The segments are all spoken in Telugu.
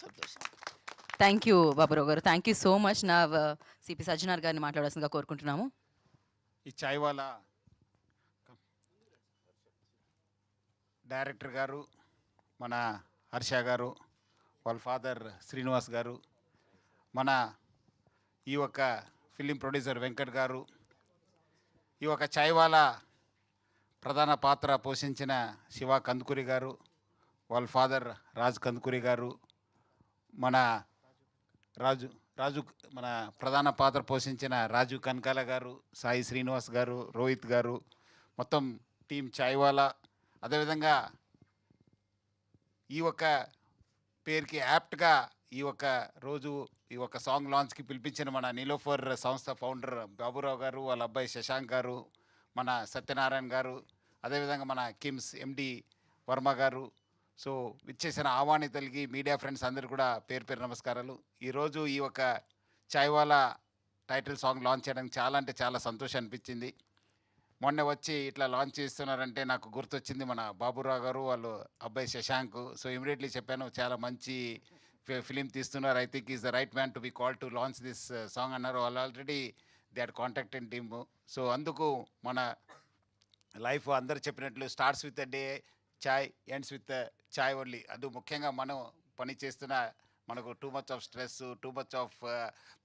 సంతోషం. థ్యాంక్ యూ బాబురావు గారు, థ్యాంక్ యూ సో మచ్. నా సిపి సజ్జనార్ గారిని మాట్లాడాల్సిందిగా కోరుకుంటున్నాము. ఈ చాయ్వాలా డైరెక్టర్ గారు మన హర్ష గారు, వాళ్ళ ఫాదర్ శ్రీనివాస్ గారు, మన ఈ యొక్క ఫిలిం ప్రొడ్యూసర్ వెంకట్ గారు, ఈ యొక్క చాయ్వాలా ప్రధాన పాత్ర పోషించిన శివ కందుకూరి గారు, వాళ్ళ ఫాదర్ రాజ్ కందుకూరి గారు, మన రాజు మన ప్రధాన పాత్ర పోషించిన రాజు కనకాల గారు, సాయి శ్రీనివాస్ గారు, రోహిత్ గారు, మొత్తం టీం చాయ్వాలా. అదేవిధంగా ఈ ఒక్క పేరుకి యాప్ట్గా ఈ ఒక్క రోజు ఈ ఒక్క సాంగ్ లాంచ్కి పిలిపించిన మన నీలోఫర్ సంస్థ ఫౌండర్ బాబురావు గారు, వాళ్ళ అబ్బాయి శశాంక్ గారు, మన సత్యనారాయణ గారు, అదేవిధంగా మన కిమ్స్ ఎండి వర్మ గారు. సో విచ్చేసిన ఆహ్వానితులకి, మీడియా ఫ్రెండ్స్ అందరు కూడా పేరు పేరు నమస్కారాలు. ఈరోజు ఈ ఒక చాయ్వాలా టైటిల్ సాంగ్ లాంచ్ చేయడానికి చాలా అంటే చాలా సంతోషం అనిపించింది. మొన్న వచ్చి ఇట్లా లాంచ్ చేస్తున్నారంటే నాకు గుర్తొచ్చింది మన బాబురావు గారు, వాళ్ళు అబ్బాయి శశాంక్. సో ఇమీడియట్లీ చెప్పాను, చాలా మంచి ఫిలిం తీస్తున్నారు, I think is the right man to be call to launch this song అన్నారు. వాళ్ళు already they had contacted team. So అందుకు మన లైఫ్ అందరు చెప్పినట్లు starts with day chai, ends with chai only. అది ముఖ్యంగా మనం పని చేస్తున్న మనకు too much of stress, too much of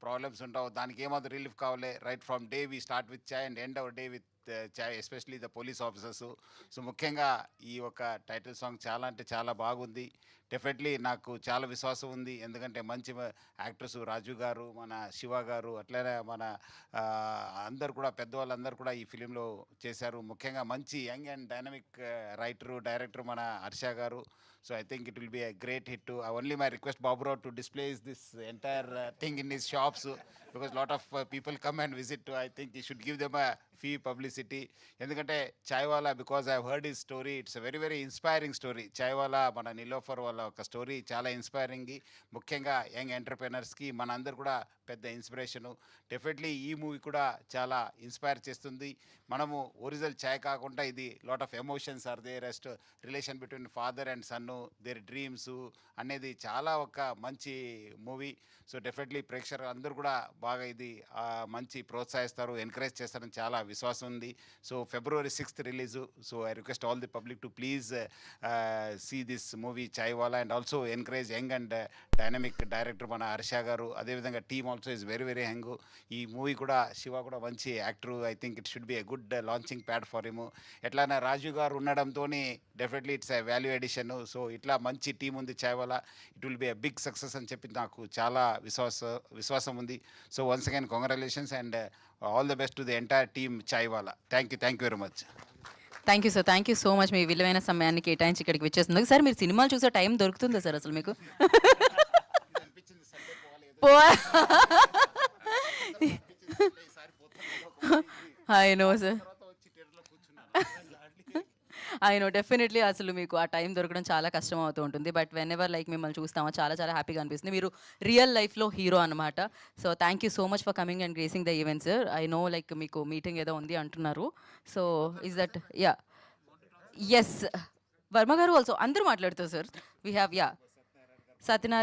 problems ఉంటావు, దానికి ఏమాత్రం రిలీఫ్ కావాలి. Right from day we start with chai and end hour day with chai, especially the police officers. So ముఖ్యంగా ఈ ఒక టైటిల్ సాంగ్ చాలా అంటే చాలా బాగుంది. డెఫినెట్లీ నాకు చాలా విశ్వాసం ఉంది, ఎందుకంటే మంచి యాక్టర్స్ రాజు గారు, మన శివ గారు, అట్లనే మన అందరు కూడా పెద్దవాళ్ళందరూ కూడా ఈ ఫిలింలో చేశారు. ముఖ్యంగా మంచి young and dynamic writer, director మన హర్ష గారు. So I think it will be a great hit too. Only my request Baburao to display this entire thing in his shops, because lot of people come and visit too. I think he should give them a free publicity. Endukante Chaiwala, because I have heard his story, it's a very very inspiring story. Chaiwala mana Nilofer wala oka story chaala inspiring gi, ముఖ్యంగా యంగ్ ఎంటర్‌ప్రెన్యూర్స్‌కి మనందరూ కూడా పెద్ద ఇన్స్పిరేషను. డెఫినెట్లీ ఈ మూవీ కూడా చాలా ఇన్స్పైర్ చేస్తుంది. మనము ఒరిజినల్ చాయ్ కాకుండా ఇది lot of emotions are there, rest relation between father and son, their dreams అనేది చాలా ఒక మంచి మూవీ. సో డెఫినెట్లీ ప్రేక్షకులు అందరూ కూడా బాగా ఇది మంచి ప్రోత్సహిస్తారు, ఎంకరేజ్ చేస్తారని చాలా విశ్వాసం ఉంది. So February 6th release. So I request all the public to please see this movie Chaiwala and also encourage young and dynamic director మన హర్ష గారు. అదేవిధంగా team also is very very young. ఈ మూవీ కూడా శివ కూడా మంచి actor. I think it should be a good launching pad for him. ఎట్లానే రాజు గారు ఉండడంతో definitely it's a value addition. So ఇట్లా మంచి టీం ఉంది chaiwala, it will be a big success అని చెప్పి నాకు చాలా విశ్వాసం ఉంది. So once again congratulations and all the best to the entire team Chaiwala. Thank you very much. Thank you sir, thank you so much. మీ విలువైన సమయాన్ని కేటాయించి ఇక్కడికి వచ్చేస్తుంది. సార్ మీరు సినిమాలు చూసే టైం దొరుకుతుందా సార్ అసలు మీకు? I know sir, I no definitely అసలు మీకు ఆ టైం దొరకడం చాలా కష్టం అవుతూ ఉంటుంది. బట్ వెన్ ఎవర్ లైక్ మిమ్మల్ని చూస్తామో చాలా చాలా హ్యాపీగా అనిపిస్తుంది. మీరు రియల్ లైఫ్లో హీరో అనమాట. So thank you so much for coming and gracing the event sir. I know like మీకు మీటింగ్ ఏదో ఉంది అంటున్నారు. So is that ya S Varma గారు ఆల్సో అందరూ మాట్లాడుతారు sir. We have ya Satyanarayana